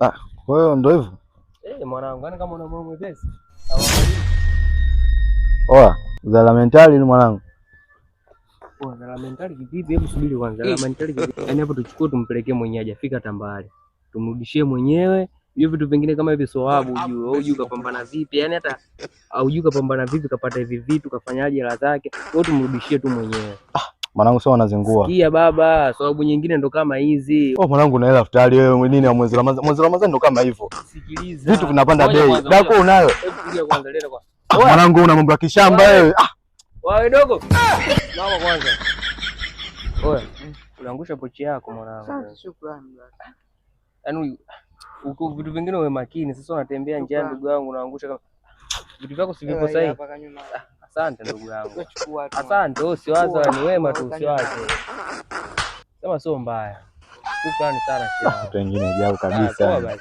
Ah, kwa hiyo ndio hivyo. Mwanangu, yani kama una moyo mwepesi. Oa, zala mentali ni mwanangu. Zala mentali kivipi? Hebu subiri kwanza. Zala mentali kivipi? Yaani hapo tuchukue tumpelekee mwenyewe hajafika Tambale. Tumrudishie mwenyewe. Hiyo vitu vingine kama hivi sawabu ujue. Au ujue kapambana vipi? Yaani hata au ujue kapambana vipi kapata hivi vitu kafanyaje hela zake. Kwa tumrudishie tu mwenyewe. Mwanangu sio anazingua. Sikia baba, sababu nyingine ndo kama hizi. Mwanangu na hela daftari wewe nini ya mwezi Ramadhani? Mwezi Ramadhani ndo kama hivyo. Sikiliza. Vitu vinapanda bei. Dako unayo. Hebu kuja kwanza leta kwa. Mwanangu una mambo ya kishamba wewe. Wewe dogo. Mama kwanza. Oya, unaangusha pochi yako mwanangu. Asante, shukrani baba. Yaani uko vitu vingine wewe makini. Sasa unatembea njiani ndugu yangu unaangusha kama vitu vyako si vipo sahihi. Asante ndugu yangu. Asante, usiwaza ni wema tu usiwaze. Sema sio mbaya. Shukrani sana shehe. Watu wengine jao kabisa.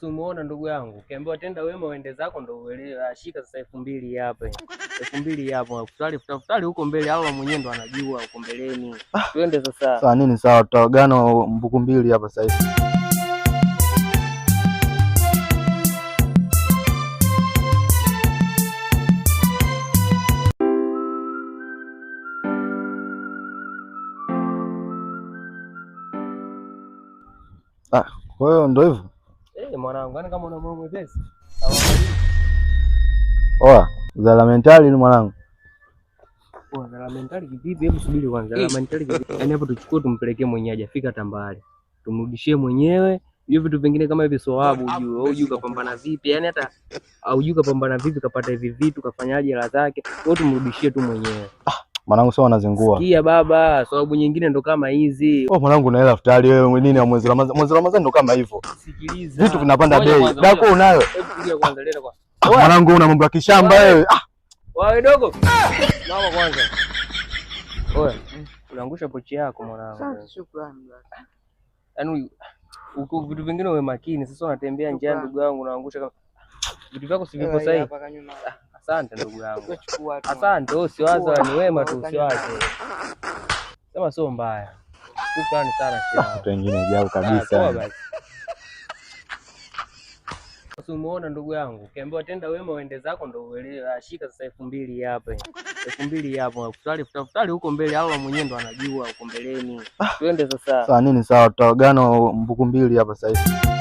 Umeona ndugu yangu, ukiambiwa tenda wema uende zako ndo uelewe. Ashika sasa 2000 hapa. 2000 hapo. Futari huko mbele Allah mwenyewe ndo anajua huko mbeleni. Twende sasa. Sawa nini sawa, tutagana mbuku mbili hapa sasa hivi. Kwa hiyo ndio hivyo. Mwanangu, yani kama una moyo mwepesi. Oa, zala mentali ni mwanangu. Zala mentali kivipi? Hebu subiri kwanza. Zala mentali kivipi? Yaani hapo tuchukue tumpelekee mwenyewe hajafika Tambale. Tumrudishie mwenyewe. Hiyo vitu vingine kama hivi sawabu ujue. Au ujue kapambana vipi? Yaani hata au ujue kapambana vipi kapata hivi vitu kafanyaje hela zake. Kwa tumrudishie tu mwenyewe. Mwanangu sio anazingua. Sikia baba, sababu nyingine ndo kama hizi. Mwanangu na hela daftari wewe nini ya mwezi Ramadhani? Mwezi Ramadhani ndo kama hivyo. Sikiliza. Vitu vinapanda bei. Dako unayo. Hebu kuja kwanza leta kwa. Mwanangu una mambo ya kishamba wewe. Wewe dogo. Mama kwanza. Oya, unaangusha pochi yako mwanangu. Asante, shukrani baba. Yaani uko vitu vingine wewe makini. Sasa unatembea njiani ndugu yangu unaangusha kama vitu vyako si vipo sahihi. Asante ndugu yangu. Asante, usiwaza ni wema tu usiwaze. Sema sio mbaya. Shukrani sana shehe. Watu wengine jao kabisa. Umeona ndugu yangu, ukiambiwa tenda wema uende zako ndo uelewe. Ashika sasa 2000 hapa. 2000 hapo. Futari huko mbele Allah mwenyewe ndo anajua huko mbeleni. Twende sasa. Sawa nini sawa, tutagana mbuku mbili hapa sasa hivi.